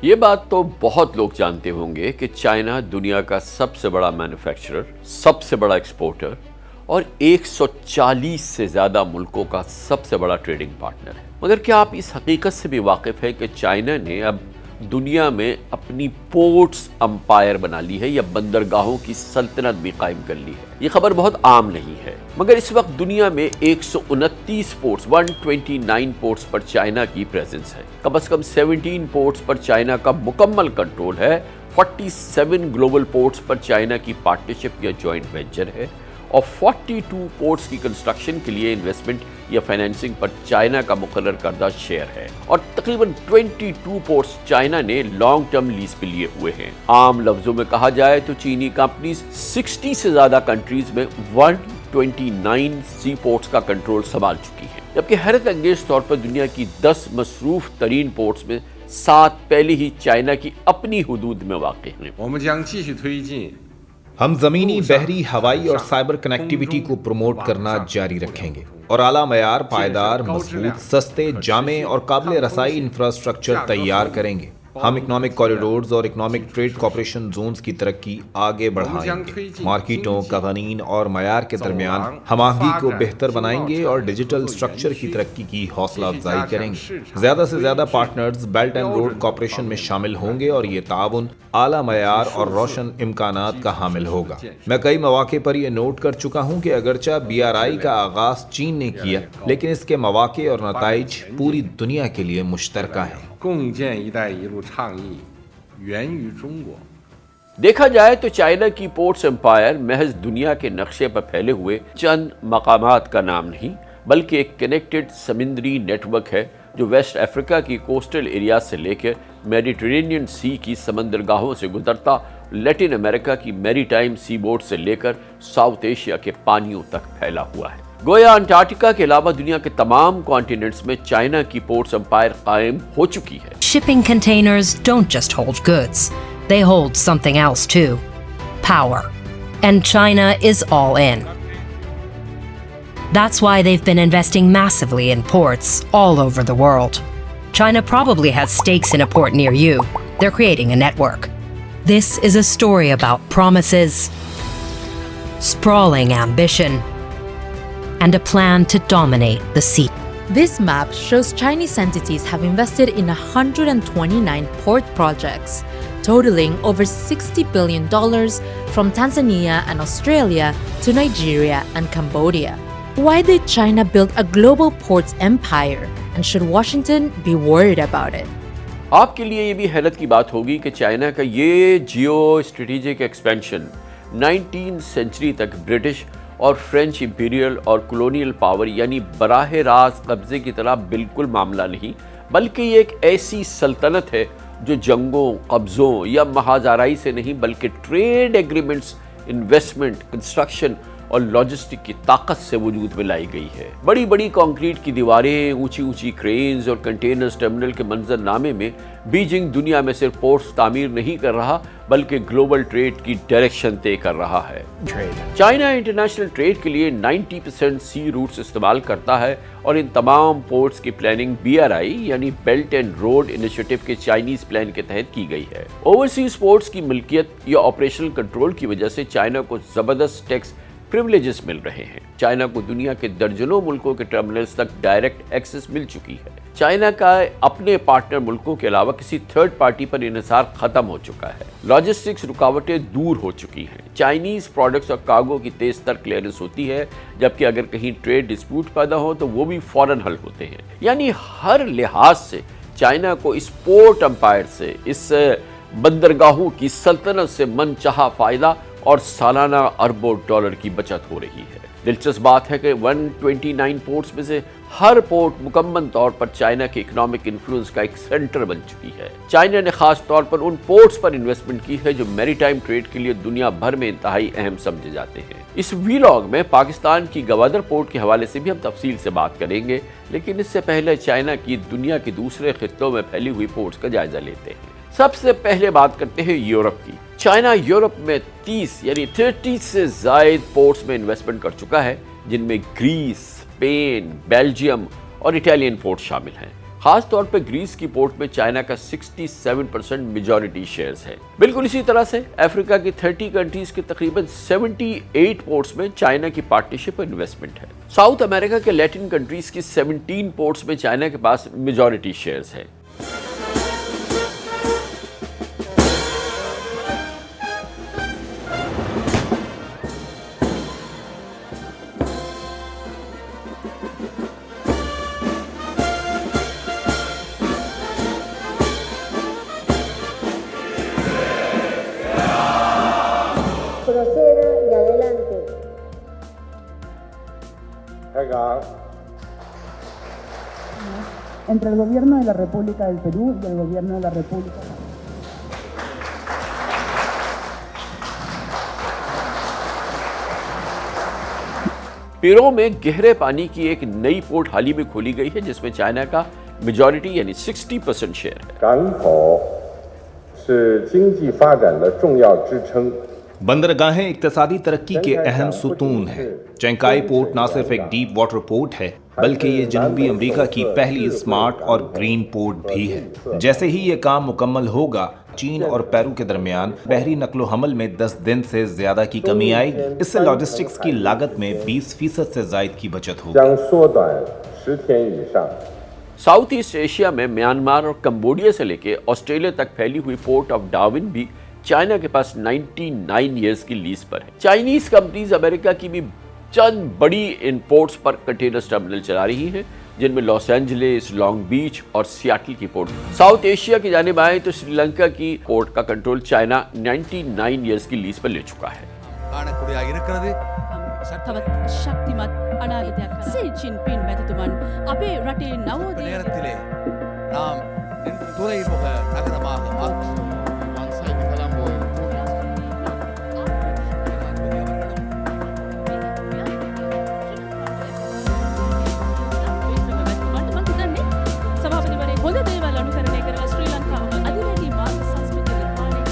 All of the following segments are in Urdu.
یہ بات تو بہت لوگ جانتے ہوں گے کہ چائنا دنیا کا سب سے بڑا مینوفیکچرر، سب سے بڑا ایکسپورٹر اور 140 سے زیادہ ملکوں کا سب سے بڑا ٹریڈنگ پارٹنر ہے۔ مگر کیا آپ اس حقیقت سے بھی واقف ہیں کہ چائنا نے اب دنیا میں اپنی پورٹس امپائر بنا لی ہے یا بندرگاہوں کی سلطنت بھی قائم کر لی ہے؟ یہ خبر بہت عام نہیں ہے، مگر اس وقت دنیا میں 129 پورٹس 129 پورٹس پر چائنا کی پریزنس ہے۔ کم از کم 17 پورٹس پر چائنا کا مکمل کنٹرول ہے، 47 گلوبل پورٹس پر چائنا کی پارٹنرشپ یا جوائنٹ وینچر ہے، اور 42 پورٹس کی کنسٹرکشن کے لیے انویسٹمنٹ یا فائنینسنگ پر چائنا کا مقرر کردہ شیئر ہے، اور تقریباً 22 پورٹس چائنا نے لانگ ٹرم لیز پہ لیے ہوئے ہیں۔ عام لفظوں میں کہا جائے تو چینی کمپنیز 60 سے زیادہ کنٹریز میں 129 سی پورٹس کا کنٹرول سنبھال چکی ہیں، جبکہ حیرت انگیز طور پر دنیا کی 10 مصروف ترین پورٹس میں 7 پہلے ہی چائنا کی اپنی حدود میں واقع ہیں۔ ہم زمینی، بحری، ہوائی اور سائبر کنیکٹیویٹی کو پروموٹ کرنا جاری رکھیں گے اور اعلیٰ معیار، پائیدار، مضبوط، سستے، جامع اور قابل رسائی انفراسٹرکچر تیار کریں گے۔ ہم اکنامک کوریڈورز اور اکنامک ٹریڈ کوآپریشن زونز کی ترقی آگے بڑھائیں گے، مارکیٹوں، قوانین اور معیار کے درمیان ہم آہنگی کو بہتر بنائیں گے اور ڈیجیٹل سٹرکچر کی ترقی کی حوصلہ افزائی کریں گے۔ زیادہ سے زیادہ partners belt and road cooperation میں شامل ہوں گے اور یہ تعاون اعلیٰ معیار اور روشن امکانات کا حامل ہوگا۔ میں کئی مواقع پر یہ نوٹ کر چکا ہوں کہ اگرچہ BRI کا آغاز چین نے کیا، لیکن اس کے مواقع اور نتائج پوری دنیا کے لیے مشترکہ ہیں۔ دیکھا جائے تو چائنا کی پورٹس امپائر محض دنیا کے نقشے پر پھیلے ہوئے چند مقامات کا نام نہیں، بلکہ ایک کنیکٹڈ سمندری نیٹ ورک ہے جو ویسٹ افریقہ کی کوسٹل ایریا سے لے کر میڈیٹرینین سی کی سمندرگاہوں سے گزرتا لیٹن امریکہ کی میری ٹائم سی بورڈ سے لے کر ساؤتھ ایشیا کے پانیوں تک پھیلا ہوا ہے۔ گویا انٹارکٹیکا کے علاوہ دنیا کے تمام کانٹیننٹس میں چائنا کی پورٹس امپائر قائم ہو چکی ہے۔ Shipping containers don't just hold goods, they hold something else too: power. And China is all in. That's why they've been investing massively in ports all over the world. China probably has stakes in a port near you. They're creating a network. This is a story about promises, sprawling ambition, and a plan to dominate the sea. This map shows Chinese entities have invested in 129 port projects, totaling over $60 billion from Tanzania and Australia to Nigeria and Cambodia. Why did China build a global ports empire, and should Washington be worried about it? آپ کے لیے یہ بھی حیرت کی بات ہوگی کہ چائنا کا یہ جیو اسٹریٹجک ایکسپینشن 19 سینچری تک برٹش اور فرینچ امپیریل اور کلونیل پاور یعنی براہ راست قبضے کی طرح بالکل معاملہ نہیں، بلکہ یہ ایک ایسی سلطنت ہے جو جنگوں، قبضوں یا محاذ آرائی سے نہیں بلکہ ٹریڈ ایگریمنٹس، انویسٹمنٹ، کنسٹرکشن اور لاجسٹک کی طاقت سے وجود میں لائی گئی ہے۔ بڑی بڑی کنکریٹ کی دیواریں، اونچی اونچی کرینز اور کنٹینرز ٹرمینل کے منظر نامے میں بیجنگ دنیا میں صرف پورٹس تعمیر نہیں کر رہا بلکہ گلوبل ٹریڈ کی ڈائریکشن طے کر رہا ہے۔ چائنا انٹرنیشنل ٹریڈ کے لیے 90% سی روٹس استعمال کرتا ہے اور ان تمام پورٹس کی پلاننگ BRI یعنی بیلٹ اینڈ روڈ انیشیٹو کے چائنیز پلان کے تحت کی گئی ہے۔ اوورسیز پورٹس کی ملکیت یا آپریشنل کنٹرول کی وجہ سے چائنا کو زبردست ٹیکس پریولیجز مل رہے ہیں۔ چائنا کو دنیا کے درجنوں ملکوں کے ٹرمینلز تک ڈائریکٹ ایکسس مل چکی ہے۔ چائنا کا اپنے پارٹنر ملکوں کے علاوہ کسی تھرڈ پارٹی پر انحصار ختم ہو چکا ہے۔ لاجسٹکس رکاوٹیں دور ہو چکی ہیں۔ چائنیز پروڈکٹس اور کارگو کی تیز تر کلیئرنس ہوتی ہے، جبکہ اگر کہیں ٹریڈ ڈسپیوٹ پیدا ہو تو وہ بھی فوراً حل ہوتے ہیں۔ یعنی ہر لحاظ سے چائنا کو اس پورٹ امپائر سے، اس بندرگاہوں کی سلطنت سے من چاہا فائدہ اور سالانہ اربوں ڈالر کی بچت ہو رہی ہے۔ دلچسپ بات ہے کہ 129 پورٹس میں سے ہر پورٹ مکمل طور پر چائنا کے اکنامک انفلوئنس کا ایک سینٹر بن چکی ہے۔ چائنا نے خاص طور پر ان پورٹس پر انویسٹمنٹ کی ہے جو میری ٹائم ٹریڈ کے لیے دنیا بھر میں انتہائی اہم سمجھے جاتے ہیں۔ اس ویلاگ میں پاکستان کی گوادر پورٹ کے حوالے سے بھی ہم تفصیل سے بات کریں گے، لیکن اس سے پہلے چائنا کی دنیا کے دوسرے خطوں میں پھیلی ہوئی پورٹس کا جائزہ لیتے ہیں۔ سب سے پہلے بات کرتے ہیں یورپ کی۔ چائنا یورپ میں 30 سے زائد پورٹس میں انویسٹمنٹ کر چکا ہے، جن میں گریس، اسپین، بیلجیم اور اٹالین پورٹ شامل ہیں۔ خاص طور پہ گریس کی پورٹ میں چائنا کا 67% میجورٹی شیئرز ہے۔ بالکل اسی طرح سے افریقہ کی 30 کنٹریز کے تقریباً 78 پورٹس میں چائنا کی پارٹنرشپ اور انویسٹمنٹ ہے۔ ساؤتھ امریکہ کے لیٹن کنٹریز کی 17 پورٹس میں چائنا کے پاس میجورٹی شیئرز ہے۔ Proceda y adelante. Entre el gobierno de la República del Perú y el gobierno de la República. پیرو میں گہرے پانی کی ایک نئی پورٹ حال ہی میں کھولی گئی ہے جس میں چائنا کا میجورٹی یعنی 60% شیئر ہے۔ 港口是经济发展的重要支撑。 بندرگاہیں اقتصادی ترقی کے اہم ستون ہیں۔ چنکائی پورٹ نہ صرف ایک ڈیپ واٹر پورٹ ہے بلکہ یہ جنوبی امریکہ کی پہلی اسمارٹ اور گرین پورٹ بھی ہے۔ جیسے ہی یہ کام مکمل ہوگا چین اور پیرو کے درمیان بحری نقل و حمل میں 10 دن سے زیادہ کی کمی آئے گی۔ اس سے لاجسٹکس کی لاگت میں 20% سے زائد کی بچت ہوگی۔ 将缩短10天以上。 ساؤتھ ایسٹ ایشیا میں میانمار اور کمبوڈیا سے لے کے آسٹریلیا تک پھیلی ہوئی پورٹ آف ڈارون بھی چائنا کے پاس 99 ایئرز کی لیز پر ہے۔ چائنیز کمپنیز امریکہ کی بھی چند بڑی انپورٹس پر کنٹینرز ٹرمینل چلا رہی ہیں جن میں لاس اینجلس، لانگ بیچ اور سیاٹل کی پورٹ۔ ساؤتھ ایشیا کی جانب آئیں تو سری لنکا کی پورٹ کا کنٹرول چائنا 99 ایئرز کی لیز پر لے چکا ہے۔ காணக்கூடியதாக இருக்கிறது. තවත් ශක්තිමත් අනාගතයක් සී ජින්පින් මැතිතුමන් අපේ රටේ නවෝදය நேரத்திலே நாம் துறைமுக நகரமாக மாற்று සභාපතිවරේ හොඳ දේවල් අනුකරණය කරලා ශ්‍රී ලංකාව අධිවේගී මාර්ග සංස්කෘතිය නිර්මාණය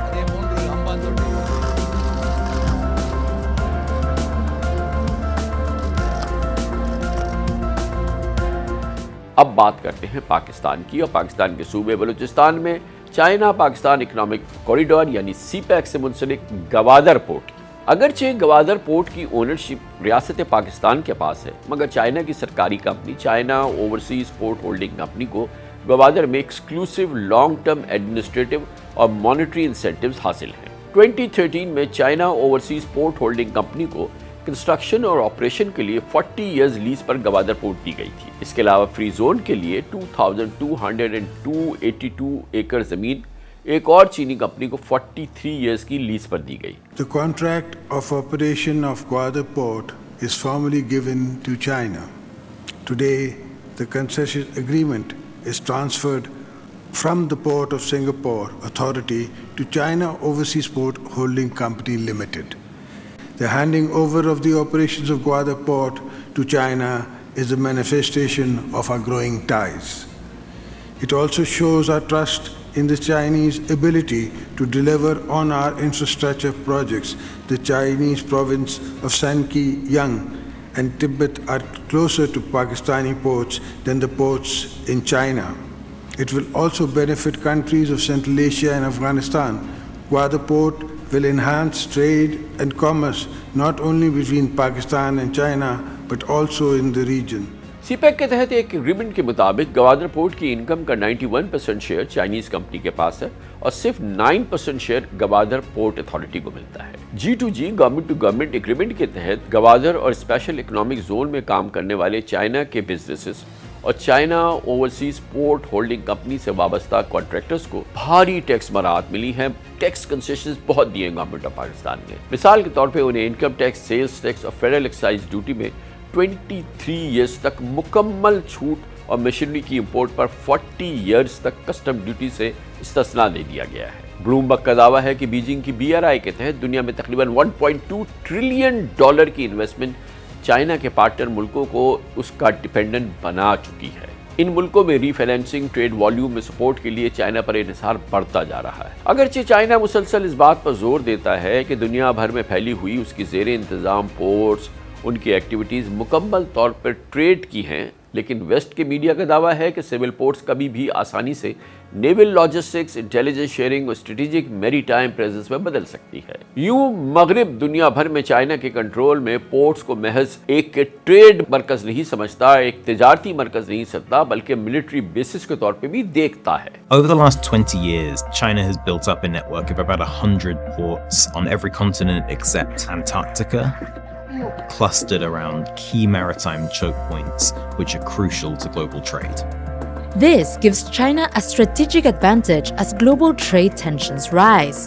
அதே போன்று அம்பாந்தோட்டை اب بات کرتے ہیں پاکستان کی، اور پاکستان کے صوبے بلوچستان میں چائنا پاکستان اکنامک کوریڈور یعنی سی پیک سے منسلک گوادر پورٹ کی۔ اگرچہ گوادر پورٹ کی اونرشپ ریاست پاکستان کے پاس ہے مگر چائنا کی سرکاری company China overseas port holding company کو گوادر میں ایکسکلوسیو لانگ ٹرم ایڈمنسٹریٹو اور مانیٹری انسینٹیوز حاصل ہیں۔ 2013 میں China overseas port holding company کو کنسٹرکشن اور آپریشن کے لیے 40 ایئرز لیز پر گوادر پورٹ دی گئی تھی۔ اس کے علاوہ فری زون کے لیے 2282 ایکڑ زمین ایک اور چینی کمپنی کو 43 ایئرز کی لیز پر دی گئی۔ The contract of operation of Gwadar Port is formally given to China. Today, the concession agreement is transferred from the Port of Singapore Authority to China Overseas Port Holding Company Limited. The handing over of the operations of Gwadar Port to China is a manifestation of our growing ties. It also shows our trust in the Chinese ability to deliver on our infrastructure projects. The Chinese province of Shanxi and Tibet are closer to Pakistani ports than the ports in China. It will also benefit countries of Central Asia and Afghanistan. Gwadar Port will enhance trade and commerce not only between Pakistan and China but also in the region. CPEC کے تحت ایک ایگریمنٹ کے مطابق گوادر پورٹ کی انکم کا 91% شیئر چائنیز کمپنی کے پاس ہے اور صرف 9% شیئر گوادر پورٹ اتھارٹی کو ملتا ہے۔ G2G government to government agreement کے تحت گوادر اور اسپیشل اکنامک زون میں کام کرنے والے چائنا کے بزنسز اور China overseas port holding company سے وابستہ کانٹریکٹرز کو بھاری ٹیکس مراعات ملی ہیں۔ ٹیکس کنسیشنز بہت دیے ہیں گورنمنٹ آف پاکستان نے۔ مثال کے طور پہ انہیں انکم ٹیکس، سیلز ٹیکس اور فیڈرل ایکسائز ڈیوٹی میں 23 ایئرز تک مکمل چھوٹ اور مشینری کی امپورٹ پر 40 ایئرز تک کسٹم ڈیوٹی سے استثناء دے دیا گیا ہے۔ بلومبرگ کا دعویٰ ہے کہ بیجنگ کی BRI کے تحت دنیا میں تقریباً $1.2 ٹریلین کی انویسٹمنٹ چائنا کے پارٹنر ملکوں کو اس کا ڈیپینڈنٹ بنا چکی ہے۔ ان ملکوں میں ری فائنینسنگ، ٹریڈ والیوم میں سپورٹ کے لیے چائنا پر انحصار بڑھتا جا رہا ہے۔ اگرچہ چائنا مسلسل اس بات پر زور دیتا ہے کہ دنیا بھر میں پھیلی ہوئی اس کی زیر انتظام پورٹس، ان کی ایکٹیویٹیز مکمل طور پر ٹریڈ کی ہیں، لیکن ویسٹ کے میڈیا کا دعویٰ ہے کہ سول پورٹس کبھی بھی آسانی سے نیول لاجسٹکس، انٹیلیجنس شیئرنگ اور اسٹریٹجک میری ٹائم پریزنس میں بدل سکتی ہے۔ یوں مغرب دنیا بھر میں چائنا کے کنٹرول میں پورٹس کو محض ایک ٹریڈ مرکز نہیں سمجھتا، ایک تجارتی مرکز نہیں سمجھتا، بلکہ ملٹری بیسس کے طور پہ بھی دیکھتا ہے۔ Over the last 20 years, China has built up a network of about 100 ports on every continent except Antarctica, clustered around key maritime choke points which are crucial to global trade. This gives China a strategic advantage as global trade tensions rise.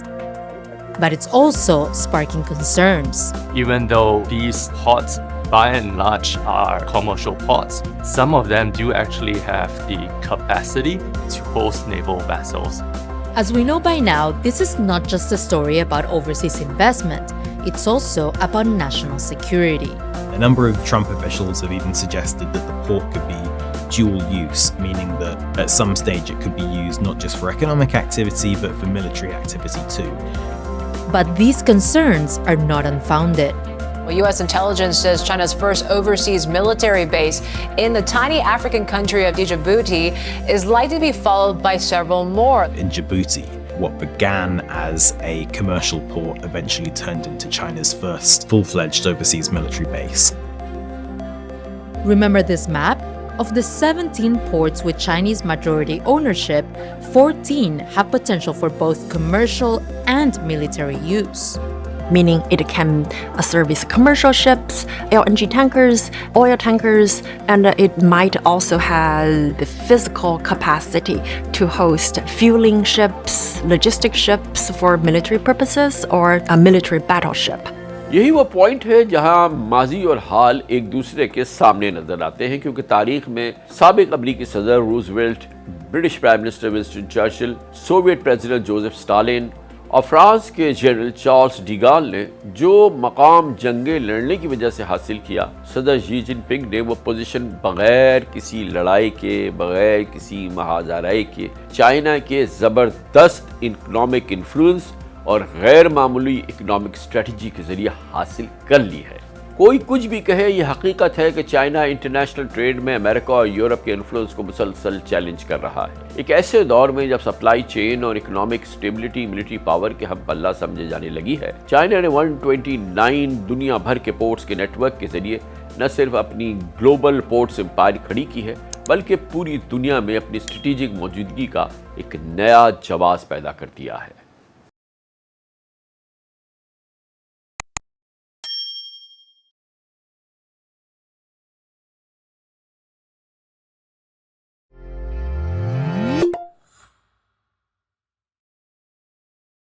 But it's also sparking concerns. Even though these ports by and large are commercial ports, some of them do actually have the capacity to host naval vessels. As we know by now, this is not just a story about overseas investment. It's also about national security. A number of Trump officials have even suggested that the port could be dual use, meaning that at some stage it could be used not just for economic activity but for military activity too. But these concerns are not unfounded. Well, U.S. intelligence says China's first overseas military base in the tiny African country of Djibouti is likely to be followed by several more. In Djibouti, what began as a commercial port eventually turned into China's first full-fledged overseas military base. Remember this map? Of the 17 ports with Chinese majority ownership, 14 have potential for both commercial and military use. Meaning it can service commercial ships, LNG tankers, oil tankers, and it might also have the physical capacity to host fueling ships, logistic ships for military purposes, or a military battleship. یہی وہ پوائنٹ ہے جہاں ماضی اور حال ایک دوسرے کے سامنے نظر آتے ہیں، کیونکہ تاریخ میں سابق امریکی صدر Roosevelt, British prime minister Winston Churchill, Soviet president Joseph Stalin اور فرانس کے جنرل چارلس ڈی گال نے جو مقام جنگیں لڑنے کی وجہ سے حاصل کیا، صدر شی جن پنگ نے وہ پوزیشن بغیر کسی لڑائی کے، بغیر کسی محاذ آرائی کے، چائنا کے زبردست اکنامک انفلوئنس اور غیر معمولی اکنامک اسٹریٹجی کے ذریعے حاصل کر لی ہے۔ کوئی کچھ بھی کہے، یہ حقیقت ہے کہ چائنا انٹرنیشنل ٹریڈ میں امریکہ اور یورپ کے انفلوئنس کو مسلسل چیلنج کر رہا ہے۔ ایک ایسے دور میں جب سپلائی چین اور اکنامک اسٹیبلٹی ملٹری پاور کے ہم پلہ سمجھے جانے لگی ہے، چائنا نے 129 دنیا بھر کے پورٹس کے نیٹ ورک کے ذریعے نہ صرف اپنی گلوبل پورٹس امپائر کھڑی کی ہے، بلکہ پوری دنیا میں اپنی اسٹریٹجک موجودگی کا ایک نیا جواز پیدا کر دیا ہے۔